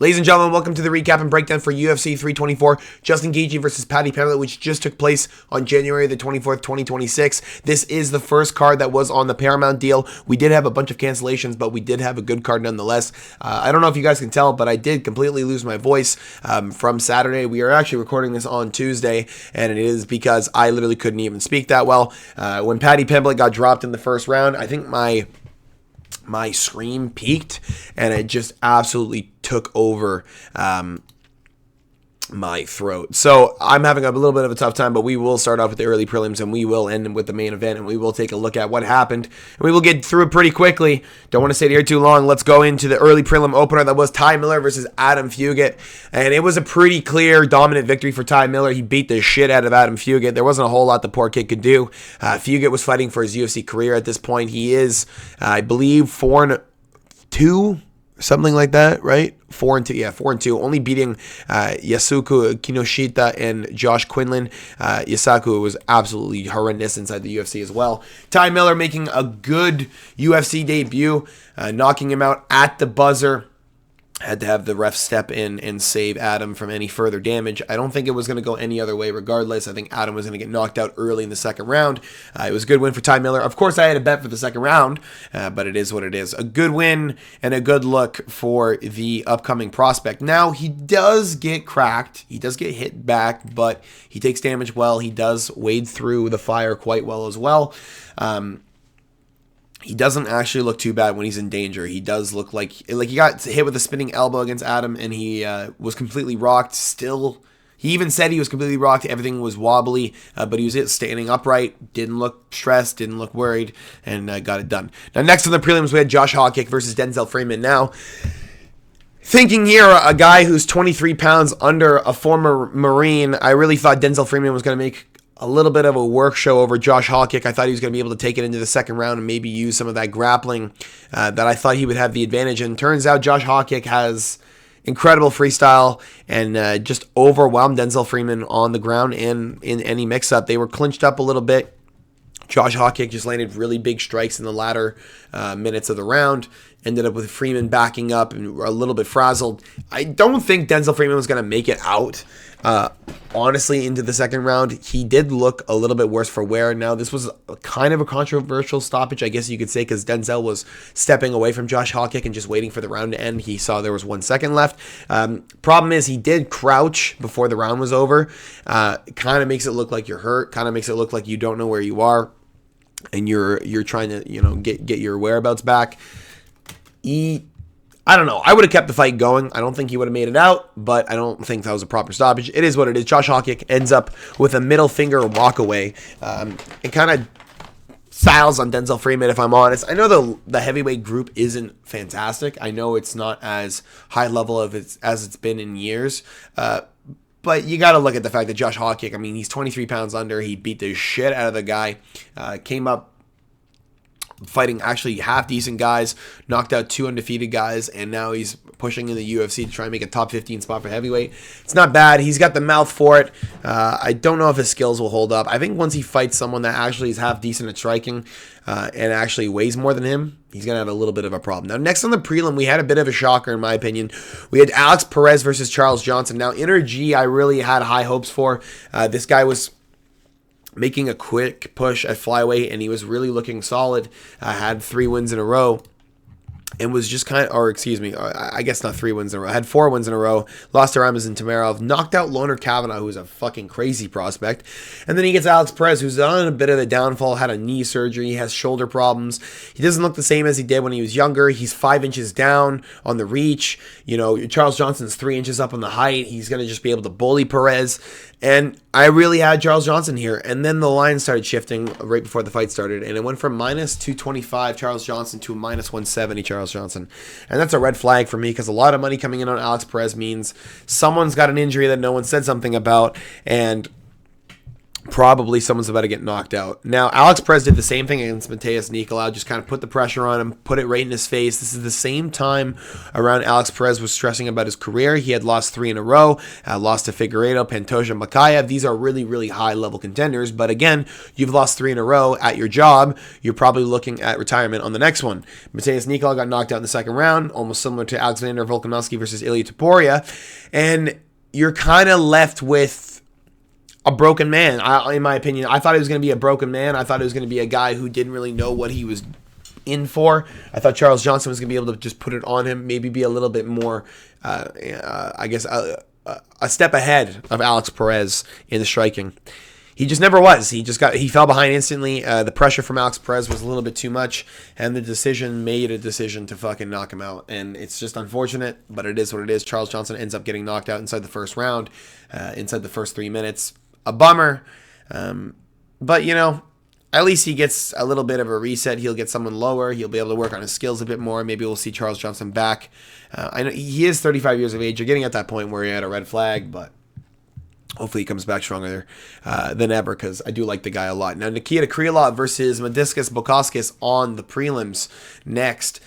Ladies and gentlemen, welcome to the recap and breakdown for UFC 324, Justin Gaethje versus Paddy Pimblett, which just took place on January the 24th, 2026. This is the first card that was on the Paramount deal. We did have a bunch of cancellations, but we did have a good card nonetheless. I don't know if you guys can tell, but I did completely lose my voice from Saturday. We are actually recording this on Tuesday, and it is because I literally couldn't even speak that well. When Paddy Pimblett got dropped in the first round, I think my scream peaked and it just absolutely took over my throat. So I'm having a little bit of a tough time, but we will start off with the early prelims and we will end with the main event and we will take a look at what happened. And we will get through it pretty quickly. Don't want to stay here too long. Let's go into the early prelim opener that was Ty Miller versus Adam Fugit. And it was a pretty clear, dominant victory for Ty Miller. He beat the shit out of Adam Fugit. There wasn't a whole lot the poor kid could do. Fugit was fighting for his UFC career at this point. He is, I believe, 4-2. Something like that, right? 4-2, yeah, 4-2. Only beating Yasuku Kinoshita and Josh Quinlan. Yasuku was absolutely horrendous inside the UFC as well. Ty Miller making a good UFC debut, knocking him out at the buzzer. Had to have the ref step in and save Adam from any further damage. I don't think it was going to go any other way regardless. I think Adam was going to get knocked out early in the second round. It was a good win for Ty Miller. Of course, I had a bet for the second round, but it is what it is. A good win and a good look for the upcoming prospect. Now, he does get cracked. He does get hit back, but he takes damage well. He does wade through the fire quite well as well. He doesn't actually look too bad when he's in danger. He does look like he got hit with a spinning elbow against Adam, and he was completely rocked. Still, he even said he was completely rocked. Everything was wobbly, but he was standing upright. Didn't look stressed. Didn't look worried, and got it done. Now, next on the prelims, we had Josh Hawkick versus Denzel Freeman. Now, thinking here, a guy who's 23 pounds under a former Marine, I really thought Denzel Freeman was going to make a little bit of a work show over Josh Hawkick. I thought he was going to be able to take it into the second round and maybe use some of that grappling that I thought he would have the advantage in. Turns out Josh Hawkick has incredible freestyle and just overwhelmed Denzel Freeman on the ground and in any mix-up. They were clinched up a little bit. Josh Hawkick just landed really big strikes in the latter minutes of the round. Ended up with Freeman backing up and a little bit frazzled. I don't think Denzel Freeman was going to make it out, honestly, into the second round. He did look a little bit worse for wear. Now, this was kind of a controversial stoppage, I guess you could say, because Denzel was stepping away from Josh Hawkick and just waiting for the round to end. He saw there was 1 second left. Problem is, he did crouch before the round was over. Kind of makes it look like you're hurt. Kind of makes it look like you don't know where you are, and you're trying to get your whereabouts back. I don't know. I would have kept the fight going. I don't think he would have made it out, but I don't think that was a proper stoppage. It is what it is. Josh Hawkick ends up with a middle finger walk away. It kind of styles on Denzel Freeman, if I'm honest. I know the heavyweight group isn't fantastic. I know it's not as high level as it's been in years. But you got to look at the fact that Josh Hawkick, I mean, he's 23 pounds under. He beat the shit out of the guy. Came up fighting actually half-decent guys, knocked out 2 undefeated guys, and now he's pushing in the UFC to try and make a top 15 spot for heavyweight. It's not bad. He's got the mouth for it. I don't know if his skills will hold up. I think once he fights someone that actually is half-decent at striking and actually weighs more than him, he's going to have a little bit of a problem. Now, next on the prelim, we had a bit of a shocker, in my opinion. We had Alex Perez versus Charles Johnson. Now, Inner G, I really had high hopes for. This guy was making a quick push at flyweight, and he was really looking solid. Had 3 wins in a row. And was just I guess not 3 wins in a row. Had 4 wins in a row. Lost to Ramazan Tamarov. Knocked out Loner Kavanagh, who's a fucking crazy prospect. And then he gets Alex Perez, who's on a bit of a downfall. Had a knee surgery. He has shoulder problems. He doesn't look the same as he did when he was younger. He's 5 inches down on the reach. Charles Johnson's 3 inches up on the height. He's going to just be able to bully Perez. And I really had Charles Johnson here. And then the line started shifting right before the fight started. And it went from minus 225 Charles Johnson to minus 170 Charles Johnson. And that's a red flag for me because a lot of money coming in on Alex Perez means someone's got an injury that no one said something about. And probably someone's about to get knocked out. Now, Alex Perez did the same thing against Matheus Nicolau, just kind of put the pressure on him, put it right in his face. This is the same time around Alex Perez was stressing about his career. He had lost 3 in a row, lost to Figueiredo, Pantoja, Makayev. These are really, really high-level contenders, but again, you've lost 3 in a row at your job. You're probably looking at retirement on the next one. Matheus Nicolau got knocked out in the second round, almost similar to Alexander Volkanovski versus Ilya Topuria, and you're kind of left with a broken man, in my opinion. I thought he was going to be a broken man. I thought it was going to be a guy who didn't really know what he was in for. I thought Charles Johnson was going to be able to just put it on him, maybe be a little bit more, I guess, a step ahead of Alex Perez in the striking. He just never was. He fell behind instantly. The pressure from Alex Perez was a little bit too much, and the decision made a decision to fucking knock him out. And it's just unfortunate, but it is what it is. Charles Johnson ends up getting knocked out inside the first round, inside the first 3 minutes. A bummer, but at least he gets a little bit of a reset. He'll get someone lower. He'll be able to work on his skills a bit more. Maybe we'll see Charles Johnson back. I know he is 35 years of age. You're getting at that point where he had a red flag, but hopefully he comes back stronger than ever, because I do like the guy a lot. Now, Nikita Krylov versus Modestas Bukauskas on the prelims next.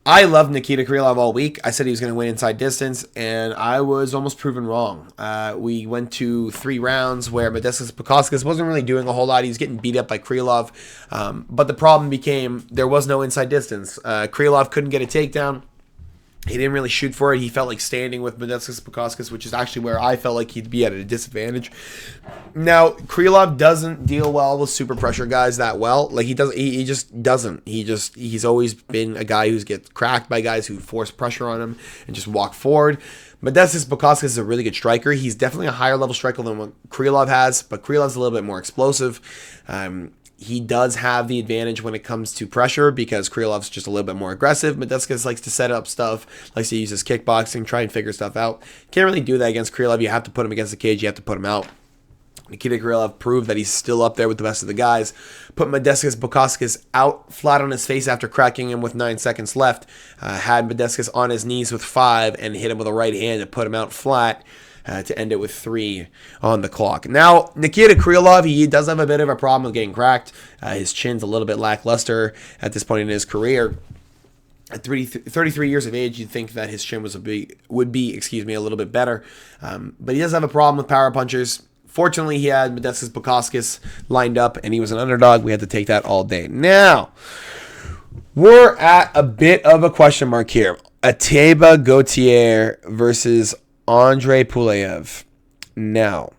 I loved Nikita Krylov all week. I said he was going to win inside distance, and I was almost proven wrong. We went to 3 rounds where Modestas Bukauskas wasn't really doing a whole lot. He was getting beat up by Krylov, but the problem became there was no inside distance. Krylov couldn't get a takedown. He didn't really shoot for it. He felt like standing with Modestas Bukauskas, which is actually where I felt like he'd be at a disadvantage. Now, Krylov doesn't deal well with super pressure guys that well. Like, he just doesn't. He's always been a guy who gets cracked by guys who force pressure on him and just walk forward. Modestas Bukauskas is a really good striker. He's definitely a higher level striker than what Krylov has, but Krylov's a little bit more explosive. He does have the advantage when it comes to pressure because Krylov's just a little bit more aggressive. Modestas likes to set up stuff, likes to use his kickboxing, try and figure stuff out. Can't really do that against Krylov. You have to put him against the cage. You have to put him out. Nikita Krylov proved that he's still up there with the best of the guys. Put Modestas Bukauskas out flat on his face after cracking him with 9 seconds left. Had Modestas on his knees with 5 and hit him with a right hand to put him out flat. To end it with 3 on the clock. Now, Nikita Krylov, he does have a bit of a problem with getting cracked. His chin's a little bit lackluster at this point in his career. At 33 years of age, you'd think that his chin would be a little bit better. But he does have a problem with power punchers. Fortunately, he had Modestas Bukauskas lined up, and he was an underdog. We had to take that all day. Now, we're at a bit of a question mark here. Atiba Gaejthe versus Andre Pulev. Now,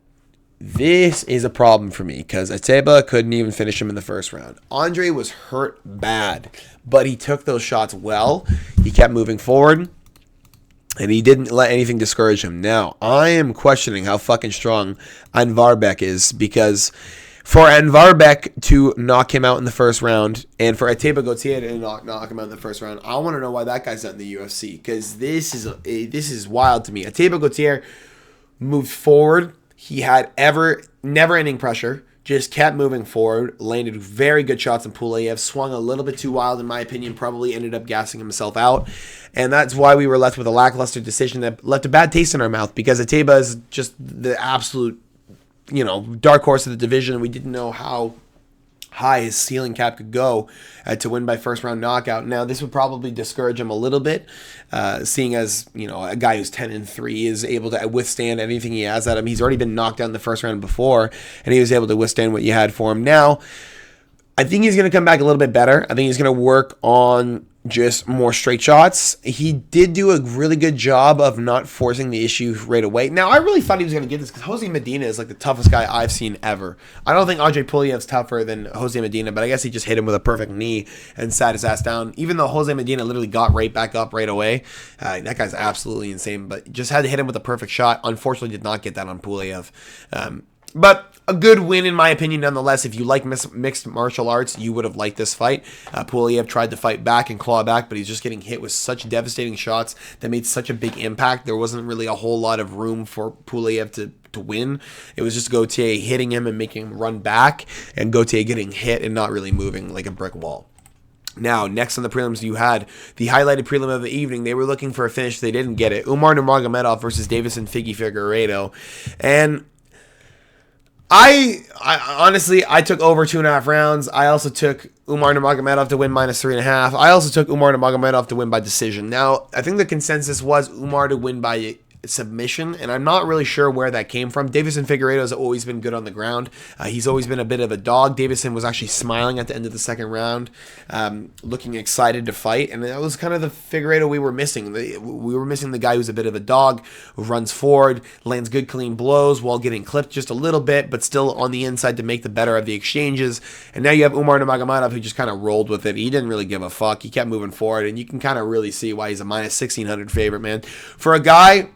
this is a problem for me because Atiba couldn't even finish him in the first round. Andre was hurt bad, but he took those shots well. He kept moving forward, and he didn't let anything discourage him. Now, I am questioning how fucking strong Anwarbek is because for Anwarbek to knock him out in the first round and for Atiba Gaejthe to knock him out in the first round, I want to know why that guy's not in the UFC because this is wild to me. Atiba Gaejthe moved forward. He had never-ending pressure, just kept moving forward, landed very good shots on Pulev, swung a little bit too wild in my opinion, probably ended up gassing himself out. And that's why we were left with a lackluster decision that left a bad taste in our mouth because Atiba is just the absolute dark horse of the division. We didn't know how high his ceiling cap could go to win by first round knockout. Now, this would probably discourage him a little bit, seeing as, a guy who's 10-3 is able to withstand anything he has at him. He's already been knocked out in the first round before, and he was able to withstand what you had for him. Now, I think he's going to come back a little bit better. I think he's going to work on just more straight shots. He did do a really good job of not forcing the issue right away. Now, I really thought he was going to get this because Jose Medina is like the toughest guy I've seen ever. I don't think Andre Puliev's tougher than Jose Medina, but I guess he just hit him with a perfect knee and sat his ass down. Even though Jose Medina literally got right back up right away. That guy's absolutely insane, but just had to hit him with a perfect shot. Unfortunately, did not get that on Pulev. But a good win, in my opinion, nonetheless. If you like mixed martial arts, you would have liked this fight. Pulev tried to fight back and claw back, but he's just getting hit with such devastating shots that made such a big impact. There wasn't really a whole lot of room for Pulev to win. It was just Gaejthe hitting him and making him run back, and Gaejthe getting hit and not really moving like a brick wall. Now, next on the prelims, you had the highlighted prelim of the evening. They were looking for a finish. They didn't get it. Umar Nurmagomedov versus Davison Figueiredo. And I honestly, I took over 2.5 rounds. I also took Umar Nurmagomedov to win -3.5. I also took Umar Nurmagomedov to win by decision. Now, I think the consensus was Umar to win by submission, and I'm not really sure where that came from. Davison Figueiredo has always been good on the ground. He's always been a bit of a dog. Davison was actually smiling at the end of the second round, looking excited to fight, and that was kind of the Figueiredo we were missing. We were missing the guy who's a bit of a dog, who runs forward, lands good clean blows while getting clipped just a little bit, but still on the inside to make the better of the exchanges. And now you have Umar Nurmagomedov, who just kind of rolled with it. He didn't really give a fuck. He kept moving forward, and you can kind of really see why he's a -1,600 favorite, man. For a guy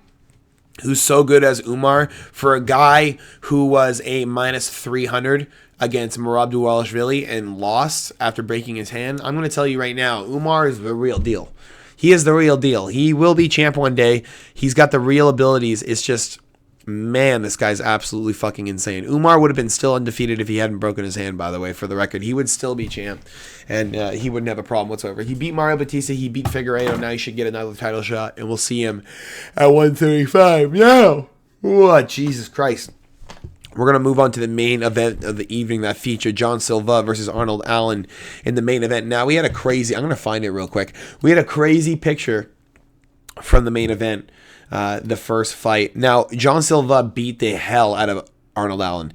who's so good as Umar, for a guy who was a -300 against Merab Dvalishvili and lost after breaking his hand, I'm going to tell you right now, Umar is the real deal. He is the real deal. He will be champ one day. He's got the real abilities. It's just, man, this guy's absolutely fucking insane. Umar would have been still undefeated if he hadn't broken his hand, by the way, for the record. He would still be champ, and he wouldn't have a problem whatsoever. He beat Mario Batista. He beat Figueiredo. Now he should get another title shot, and we'll see him at 135. No! What? Jesus Christ. We're going to move on to the main event of the evening that featured John Silva versus Arnold Allen in the main event. Now, we had a crazy... I'm going to find it real quick. We had a crazy picture from the main event. The first fight. Now, John Silva beat the hell out of Arnold Allen.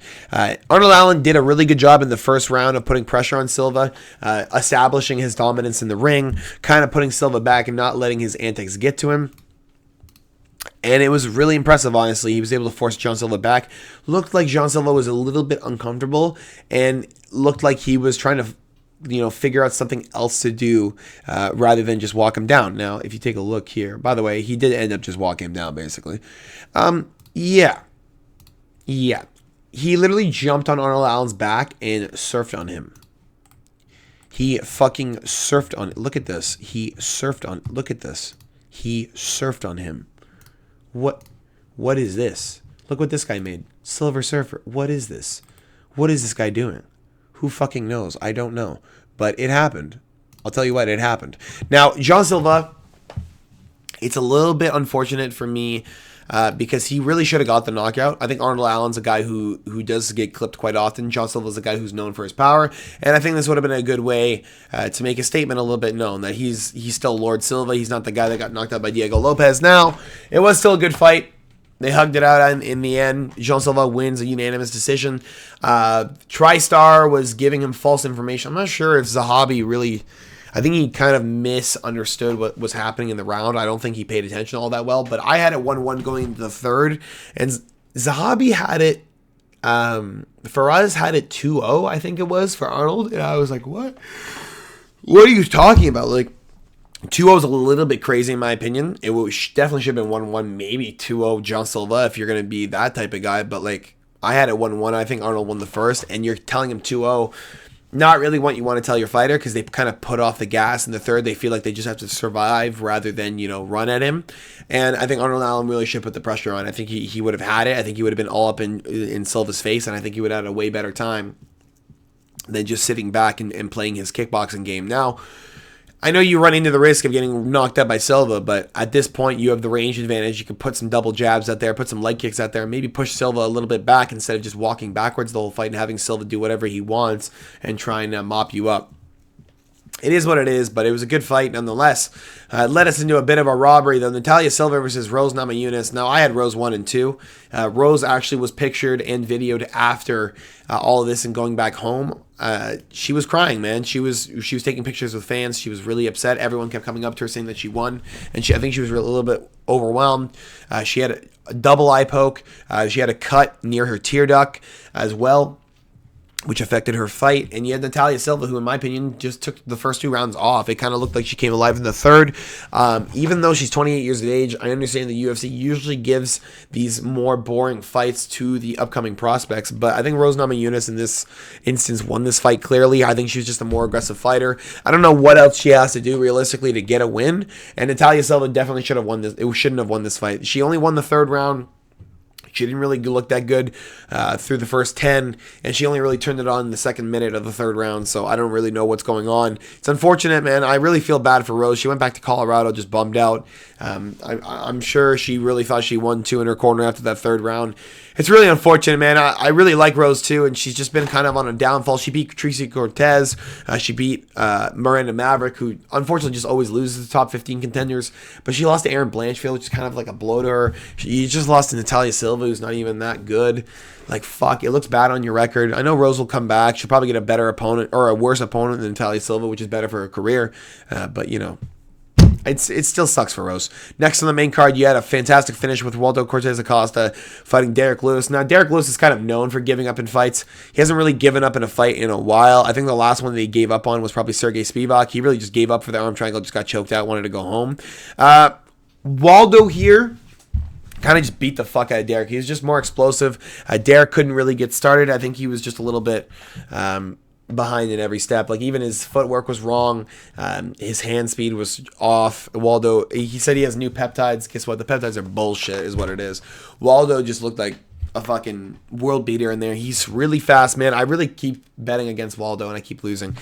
Arnold Allen did a really good job in the first round of putting pressure on Silva, establishing his dominance in the ring, kind of putting Silva back and not letting his antics get to him. And it was really impressive, honestly. He was able to force John Silva back. Looked like John Silva was a little bit uncomfortable and looked like he was trying to figure out something else to do rather than just walk him down. Now, if you take a look here, by the way, he did end up just walking him down, basically. Yeah. He literally jumped on Arnold Allen's back and surfed on him. He fucking surfed on... Look at this. He surfed on... Look at this. He surfed on him. What is this? Look what this guy made. Silver Surfer. What is this? What is this guy doing? Who fucking knows? I don't know. But it happened. I'll tell you what, it happened. Now, John Silva, it's a little bit unfortunate for me because he really should have got the knockout. I think Arnold Allen's a guy who does get clipped quite often. John Silva's a guy who's known for his power. And I think this would have been a good way to make a statement a little bit known that he's still Lord Silva. He's not the guy that got knocked out by Diego Lopez. Now, it was still a good fight. They hugged it out in the end. John Silva wins a unanimous decision. TriStar was giving him false information. I'm not sure if Zahabi really... I think he kind of misunderstood what was happening in the round. I don't think he paid attention all that well. But I had it 1-1 going into the third. And Zahabi had it... Faraz had it 2-0, I think it was, for Arnold. And I was like, what? What are you talking about? Like... 2-0 is a little bit crazy in my opinion. It definitely should have been 1-1, maybe 2-0 John Silva if you're going to be that type of guy. But like, I had it 1-1. I think Arnold won the first, and you're telling him 2-0. Not really what you want to tell your fighter because they kind of put off the gas in the third. They feel like they just have to survive rather than, run at him. And I think Arnold Allen really should put the pressure on. I think he would have had it. I think he would have been all up in Silva's face, and I think he would have had a way better time than just sitting back and playing his kickboxing game. Now, I know you run into the risk of getting knocked out by Silva, but at this point, you have the range advantage. You can put some double jabs out there, put some leg kicks out there, maybe push Silva a little bit back instead of just walking backwards the whole fight and having Silva do whatever he wants and trying to mop you up. It is what it is, but it was a good fight nonetheless. It led us into a bit of a robbery, though. Natalia Silva versus Rose Namajunas. Now, I had Rose 1 and 2. Rose actually was pictured and videoed after all of this and going back home. She was crying, man. She was taking pictures with fans. She was really upset. Everyone kept coming up to her saying that she won, and I think she was a little bit overwhelmed. She had a double eye poke. She had a cut near her tear duct as well, which affected her fight. And you had Natalia Silva, who in my opinion just took the first 2 rounds off. It kind of looked like she came alive in the third. Even though she's 28 years of age, I understand the UFC usually gives these more boring fights to the upcoming prospects. But I think Rose Namajunas in this instance won this fight clearly. I think she was just a more aggressive fighter. I don't know what else she has to do realistically to get a win. And Natalia Silva definitely should have won this. It shouldn't have won this fight. She only won the third round. She didn't really look that good through the first 10, and she only really turned it on in the second minute of the third round, so I don't really know what's going on. It's unfortunate, man. I really feel bad for Rose. She went back to Colorado just bummed out. I'm sure she really thought she won 2 in her corner after that third round. It's really unfortunate, man. I really like Rose, too, and she's just been kind of on a downfall. She beat Tracy Cortez. She beat Miranda Maverick, who unfortunately just always loses the top 15 contenders. But she lost to Erin Blanchfield, which is kind of like a blow to her. She just lost to Natalia Silva, who's not even that good. Like, fuck, it looks bad on your record. I know Rose will come back. She'll probably get a better opponent, or a worse opponent than Natalia Silva, which is better for her career. But, you know, it still sucks for Rose. Next on the main card, you had a fantastic finish with Waldo Cortez Acosta fighting Derek Lewis. Now, Derek Lewis is kind of known for giving up in fights. He hasn't really given up in a fight in a while. I think the last one that he gave up on was probably Sergey Spivak. He really just gave up for the arm triangle, just got choked out, wanted to go home. Waldo here kind of just beat the fuck out of Derek. He was just more explosive. Derek couldn't really get started. I think he was just a little bit behind in every step. Like, even his footwork was wrong. His hand speed was off. Waldo, he said he has new peptides. Guess what? The peptides are bullshit is what it is. Waldo just looked like a fucking world beater in there. He's really fast, man. I really keep betting against Waldo, and I keep losing.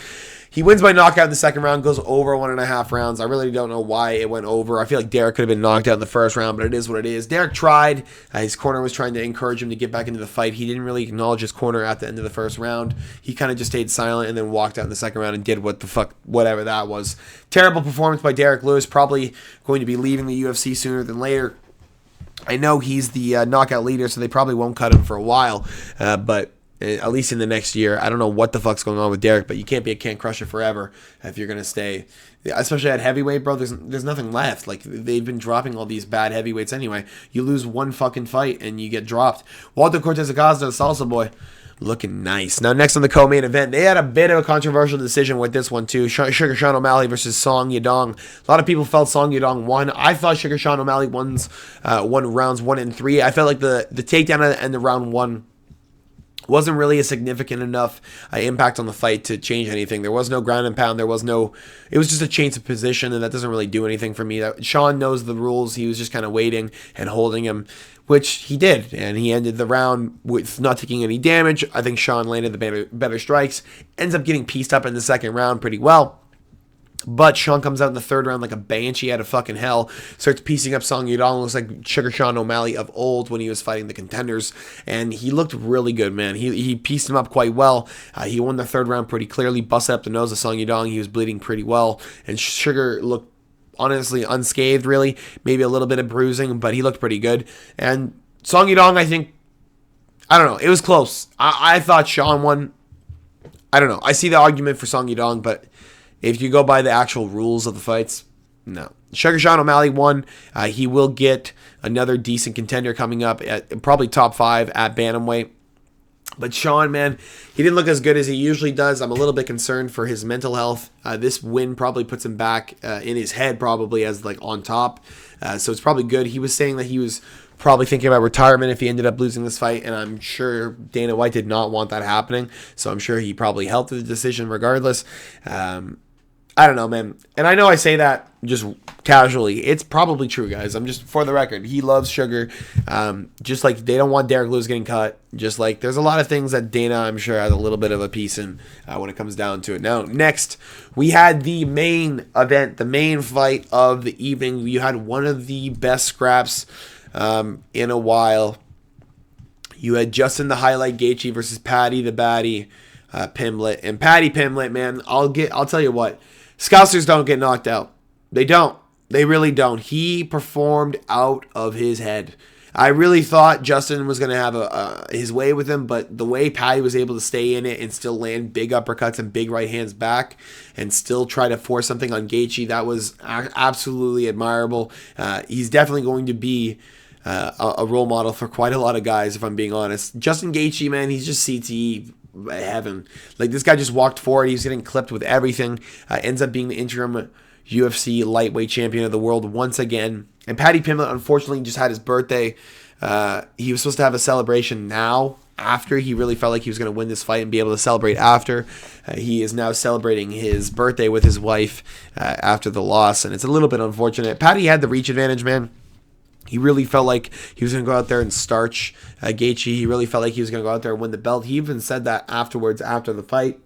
He wins by knockout in the second round, goes over 1.5 rounds. I really don't know why it went over. I feel like Derek could have been knocked out in the first round, but it is what it is. Derek tried. His corner was trying to encourage him to get back into the fight. He didn't really acknowledge his corner at the end of the first round. He kind of just stayed silent and then walked out in the second round and did what the fuck, whatever that was. Terrible performance by Derek Lewis. Probably going to be leaving the UFC sooner than later. I know he's the knockout leader, so they probably won't cut him for a while, but at least in the next year. I don't know what the fuck's going on with Derek, but you can't be a can crusher forever if you're going to stay. Especially at heavyweight, bro, there's nothing left. Like, they've been dropping all these bad heavyweights anyway. You lose one fucking fight and you get dropped. Waldo Cortez Acosta, Salsa Boy, looking nice. Now, next on the co-main event, they had a bit of a controversial decision with this one, too. Sugar Sean O'Malley versus Song Yadong. A lot of people felt Song Yadong won. I thought Sugar Sean O'Malley won rounds 1 and 3. I felt like the takedown and the round 1 wasn't really a significant enough impact on the fight to change anything. There was no ground and pound. It was just a change of position, and that doesn't really do anything for me. Sean knows the rules. He was just kind of waiting and holding him, which he did, and he ended the round with not taking any damage. I think Sean landed the better strikes, ends up getting pieced up in the second round pretty well. But Sean comes out in the third round like a banshee out of fucking hell. Starts piecing up Song Yadong. Looks like Sugar Sean O'Malley of old when he was fighting the contenders. And he looked really good, man. He pieced him up quite well. He won the third round pretty clearly. Busted up the nose of Song Yadong. He was bleeding pretty well. And Sugar looked honestly unscathed, really. Maybe a little bit of bruising, but he looked pretty good. And Song Yadong, I don't know. It was close. I thought Sean won. I don't know. I see the argument for Song Yadong, but if you go by the actual rules of the fights, no. Sugar Sean O'Malley won. He will get another decent contender coming up at probably top 5 at bantamweight. But Sean, man, he didn't look as good as he usually does. I'm a little bit concerned for his mental health. This win probably puts him back in his head probably as like on top. So it's probably good. He was saying that he was probably thinking about retirement if he ended up losing this fight, and I'm sure Dana White did not want that happening. So I'm sure he probably helped with the decision regardless. I don't know, man. And I know I say that just casually. It's probably true, guys. I'm just, for the record, he loves Sugar. Just like they don't want Derek Lewis getting cut. Just like there's a lot of things that Dana, I'm sure, has a little bit of a piece in when it comes down to it. Now, next, we had the main event, the main fight of the evening. You had one of the best scraps in a while. You had Justin the Highlight Gaethje versus Patty the Batty Pimblett. And Patty Pimblett, man, I'll tell you what. Scousers don't get knocked out. They don't. They really don't. He performed out of his head. I really thought Justin was going to have his way with him, but the way Patty was able to stay in it and still land big uppercuts and big right hands back and still try to force something on Gaethje, that was absolutely admirable. He's definitely going to be a role model for quite a lot of guys, if I'm being honest. Justin Gaethje, man, he's just CTE heaven. Like, this guy just walked forward. He's getting clipped with everything. Ends up being the interim UFC lightweight champion of the world once again. And Patty Pimblett, unfortunately, just had his birthday. He was supposed to have a celebration now, after he really felt like he was going to win this fight and be able to celebrate after. He is now celebrating his birthday with his wife after the loss, and it's a little bit unfortunate. Patty had the reach advantage, man. He really felt like he was going to go out there and starch Gaethje. He really felt like he was going to go out there and win the belt. He even said that afterwards, after the fight.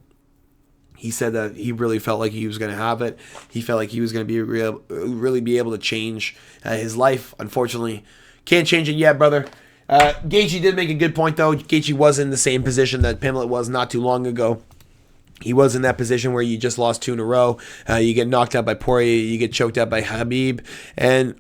He said that he really felt like he was going to have it. He felt like he was going to really be able to change his life. Unfortunately, can't change it yet, brother. Gaethje did make a good point, though. Gaethje was in the same position that Pimblett was not too long ago. He was in that position where you just lost 2 in a row. You get knocked out by Poirier. You get choked out by Khabib.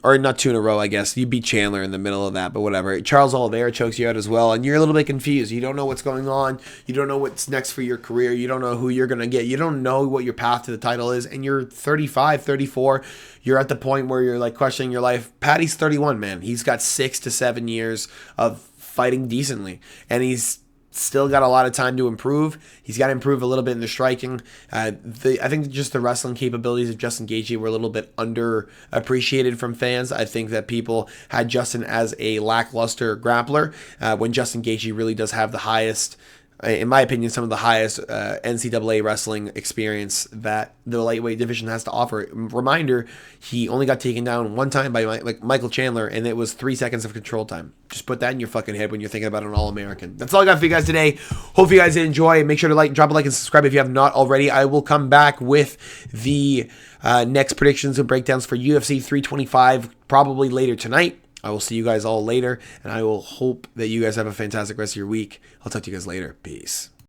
Or not 2 in a row, I guess. You beat Chandler in the middle of that, but whatever. Charles Oliveira chokes you out as well, and you're a little bit confused. You don't know what's going on. You don't know what's next for your career. You don't know who you're going to get. You don't know what your path to the title is, and you're 35, 34. You're at the point where you're like questioning your life. Patty's 31, man. He's got 6 to 7 years of fighting decently, and he's still got a lot of time to improve. He's got to improve a little bit in the striking. I think just the wrestling capabilities of Justin Gaethje were a little bit underappreciated from fans. I think that people had Justin as a lackluster grappler when Justin Gaethje really does have the highest, in my opinion, some of the highest NCAA wrestling experience that the lightweight division has to offer. Reminder, he only got taken down one time by Michael Chandler, and it was 3 seconds of control time. Just put that in your fucking head when you're thinking about an All-American. That's all I got for you guys today. Hope you guys did enjoy. Make sure to drop a like and subscribe if you have not already. I will come back with the next predictions and breakdowns for UFC 325 probably later tonight. I will see you guys all later, and I will hope that you guys have a fantastic rest of your week. I'll talk to you guys later. Peace.